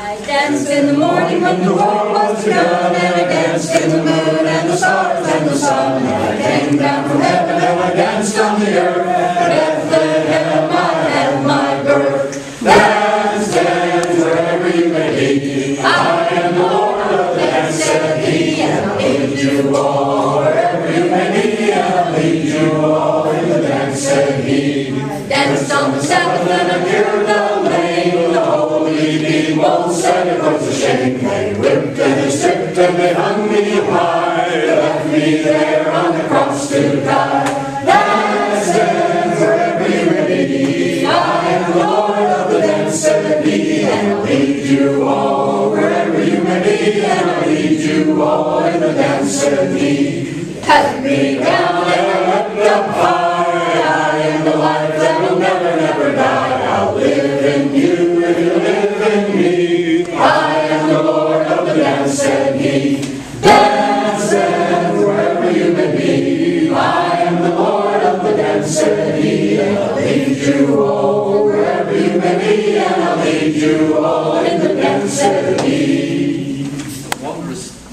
I danced in the morning when the world was begun, and I danced in the moon and the stars and the sun, and I came down from heaven and I danced on the earth. Bethlehem, I had my birth. Dance, dance, wherever you may be. I am the Lord of the dance, said he, and I'll lead you all wherever you may be, and I'll lead you all in the dance, said he. I danced on the Sabbath and I cured the lame. The holy people said it was a shame. They whipped and they stripped and they hung me high. They left me there on the cross to die. Dance, dance, wherever you may be. I am the Lord of the dance, said he, and I'll lead you all wherever you may be, and I'll lead you all in the dance, said he. Cut me down and I looked up high. I am the life that will never, never die. I'll live in you if you live in me. I am the Lord of the dance, said he. Dance, dance, wherever you may be. I am the Lord of the dance, said he, and I'll lead you all wherever you may be, and I'll lead you all in the dance, said he.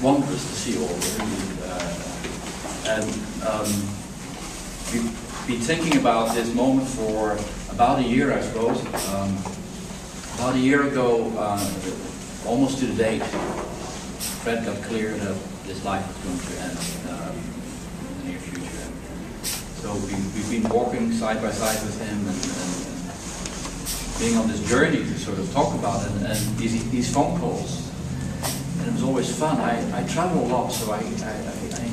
Wondrous to see all. We've been thinking about this moment for about a year, I suppose. About a year ago, almost to the date, Fred got clear that his life was going to end in the near future. So we've been walking side by side with him and being on this journey to sort of talk about it, and these phone calls. And it was always fun. I travel a lot, so I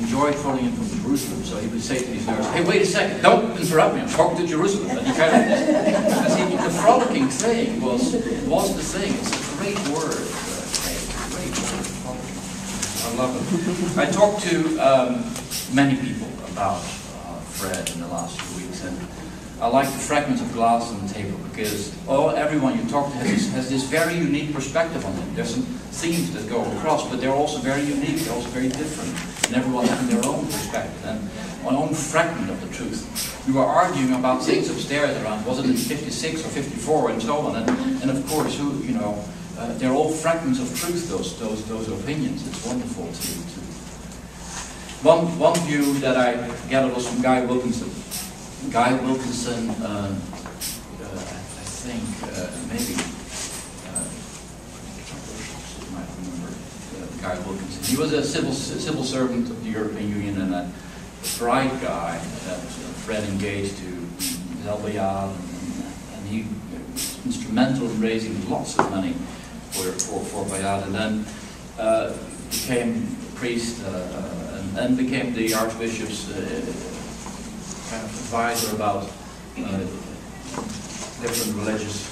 enjoyed phoning him from Jerusalem. So he would say to these nurses, "Hey, wait a second, don't interrupt me, I'm talking to Jerusalem." And he kind of, the frolicking thing was the thing. It's a great word. Great word. I love it. I talked to many people about Fred in the last few weeks, and I like the fragments of glass on the table because everyone you talk to has this very unique perspective on it. There's some themes that go across, but they're also very unique, they're also very different, and everyone having their own perspective and an own fragment of the truth. We were arguing about things upstairs around, was it in 56 or 54 and so on, and of course, they're all fragments of truth, those opinions. It's wonderful to one view that I gathered was from Guy Wilkinson. Guy Wilkinson, I think, maybe, you might remember Guy Wilkinson. He was a civil servant of the European Union and a bright guy that Fred engaged to help Bayard, and he was instrumental in raising lots of money for Bayard, and then became a priest and became the Archbishop's kind of advisor about different religious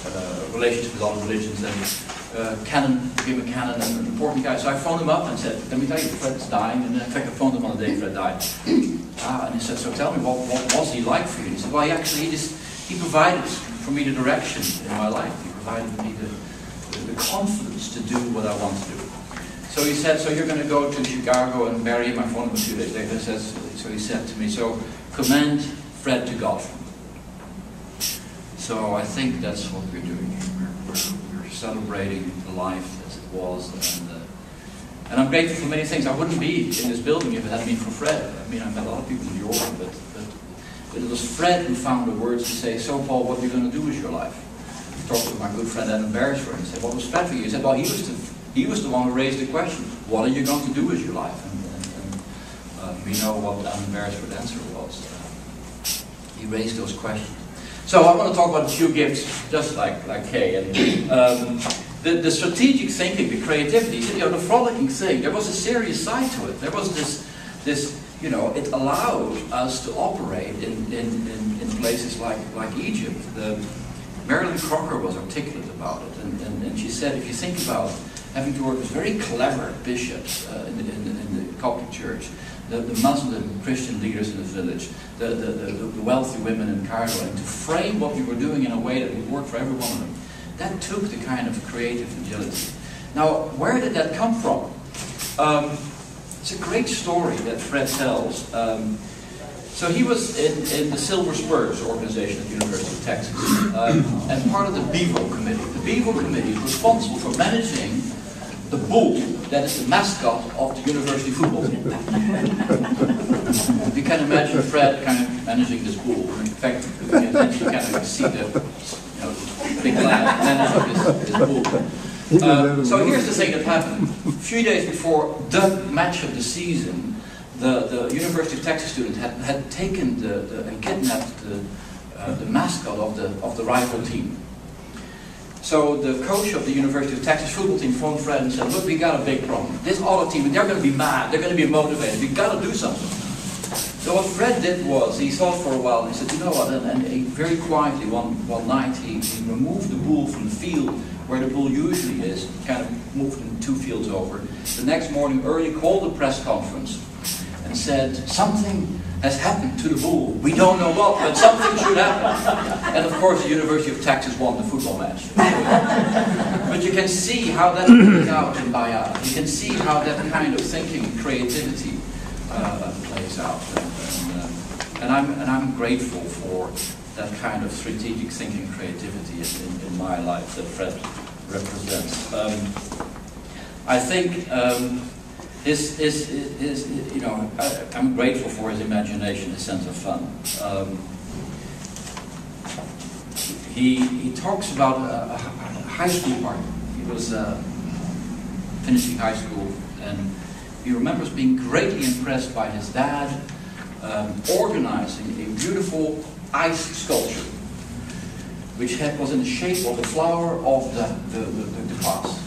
relations with other religions, and became a canon and an important guy. So I phoned him up and said, "Let me tell you, Fred's dying." And in fact, I phoned him on the day Fred died. And he said, "So tell me, what was he like for you?" And he said, "Well, he provided for me the direction in my life. He provided me the confidence to do what I want to do." So he said, "So you're going to go to Chicago and bury him?" I phoned him a few days later. So he said to me, "So commend Fred to God." So I think that's what we're doing here. We're celebrating the life as it was, and I'm grateful for many things. I wouldn't be in this building if it hadn't been for Fred. I mean, I met a lot of people in the order, but it was Fred who found the words to say, "So Paul, what are you going to do with your life?" I talked to my good friend Adam Beresford and said, "What was Fred for you?" He said, "Well, he was the one who raised the question, what are you going to do with your life?" And we know what Adam Beresford's answer was. He raised those questions. So I want to talk about a few gifts, just like Kay. And the strategic thinking, the creativity, the frolicking thing. There was a serious side to it. There was this. It allowed us to operate in places like Egypt. Marilyn Crocker was articulate about it, and she said, if you think about having to work with very clever bishops in the Coptic Church, the Muslim Christian leaders in the village, the wealthy women in Cairo, and to frame what you were doing in a way that would work for every one of them, that took the kind of creative agility. Now, where did that come from? It's a great story that Fred tells. So he was in the Silver Spurs organization at the University of Texas, and part of the Bevo Committee. The Bevo Committee is responsible for managing the bull that is the mascot of the university football team. You can imagine Fred kind of managing this bull. In fact, you can kind of see the big lad managing this bull. So here's the thing that happened. A few days before the match of the season, the University of Texas student had taken and kidnapped the mascot of the rival team. So the coach of the University of Texas football team phoned Fred and said, look, we got a big problem. This other team, they're going to be mad, they're going to be motivated, we got to do something. So what Fred did was, he thought for a while, and he said, you know what, and he very quietly one night, he removed the bull from the field where the bull usually is, kind of moved him 2 fields over. The next morning early, called a press conference and said, something has happened to the bull. We don't know what, but something should happen. And of course, the University of Texas won the football match. But you can see how that plays out in Bayard. You can see how that kind of thinking and creativity plays out. And I'm grateful for that kind of strategic thinking creativity in my life that Fred represents. I think I'm grateful for his imagination, his sense of fun. He talks about a high school party. He was finishing high school, and he remembers being greatly impressed by his dad organizing a beautiful ice sculpture, which was in the shape of the flower of the class.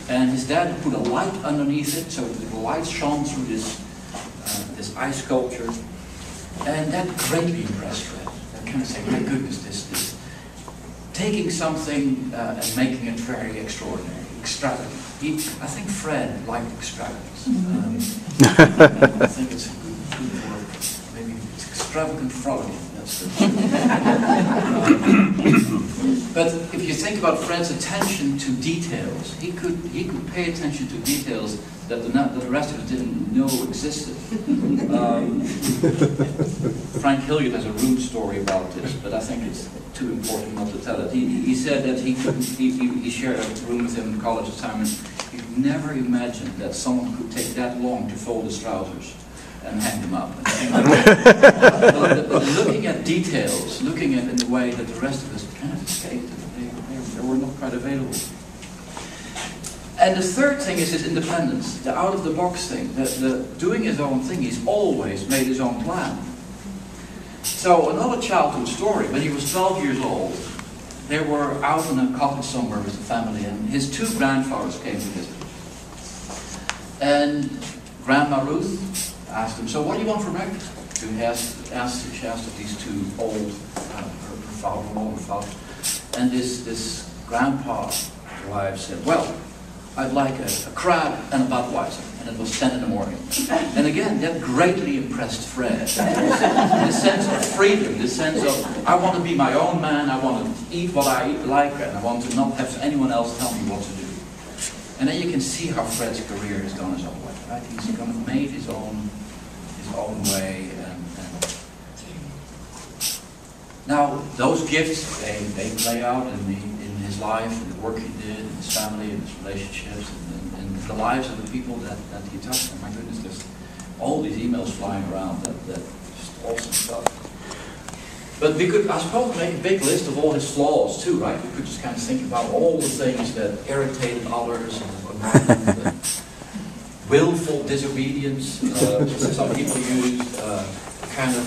And his dad put a light underneath it, so the light shone through this ice sculpture, and that greatly impressed Fred. That kind of saying, my goodness, this taking something and making it very extraordinary, extravagant. I think Fred liked extravagance. I think it's a good word. Maybe it's extravagant frolic. That's but if you think about Fred's attention to details, he could pay attention to details that the rest of us didn't know existed. Frank Hilliard has a rude story about this, but I think it's too important not to tell it. He said that he shared a room with him in college at the time, and he never imagined that someone could take that long to fold his trousers and hang them up. But looking at details, looking at in the way that the rest of us kind of escaped, they were not quite available. And the third thing is his independence, the out-of-the-box thing, the doing his own thing. He's always made his own plan. So another childhood story, when he was 12 years old, they were out in a cottage somewhere with the family, and his 2 grandfathers came to visit. And Grandma Ruth asked him, so what do you want for breakfast? She asked of these 2 old, her father-in-law, her father. And this grandpa's wife said, well, I'd like a crab and a Budweiser. And it was 10 in the morning. And again, that greatly impressed Fred. This sense of freedom, this sense of, I want to be my own man, I want to eat what I like, and I want to not have anyone else tell me what to do. And then you can see how Fred's career has gone his own way, right? He's kind of made his own way. And now, those gifts, they play out in his life, in the work he did, in his family, in his relationships, and the lives of the people that he touched. And my goodness, there's all these emails flying around that just awesome stuff. But we could, I suppose, make a big list of all his flaws too, right? We could just kind of think about all the things that irritated others and willful disobedience. Some people use kind of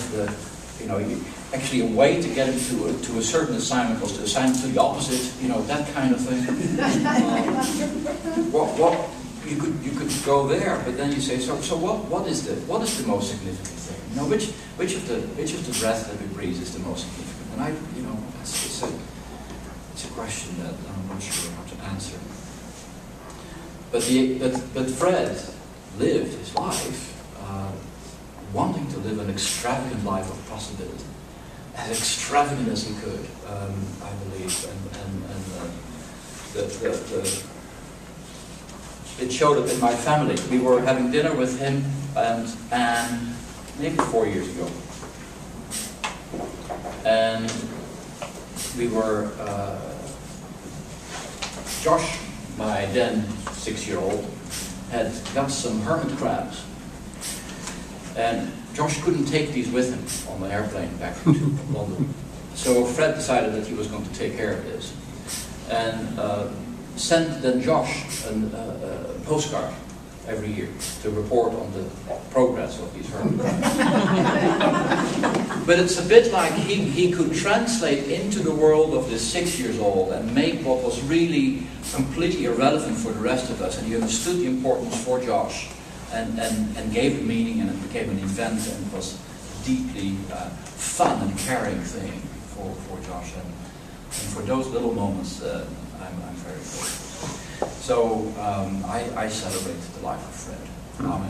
actually a way to get him to a certain assignment was to assign him to the opposite, that kind of thing. You could go there, but then you say, so what is the most significant thing? Which of the breath that we breathe is the most significant? And it's a question that I'm not sure how to answer. But Fred lived his life wanting to live an extravagant life of possibility, as extravagant as he could, I believe, it showed up in my family. We were having dinner with him and Anne maybe 4 years ago, And we were, Josh, my then 6-year-old, had got some hermit crabs. And Josh couldn't take these with him on the airplane back to London. So Fred decided that he was going to take care of this. And sent then Josh a postcard every year to report on the progress of these hermit crabs. But it's a bit like he could translate into the world of this 6-year-old and make what was really completely irrelevant for the rest of us, and he understood the importance for Josh and gave it meaning, and it became an event, and it was a deeply fun and caring thing for Josh, and for those little moments I'm very grateful. So I celebrate the life of Fred. Amen.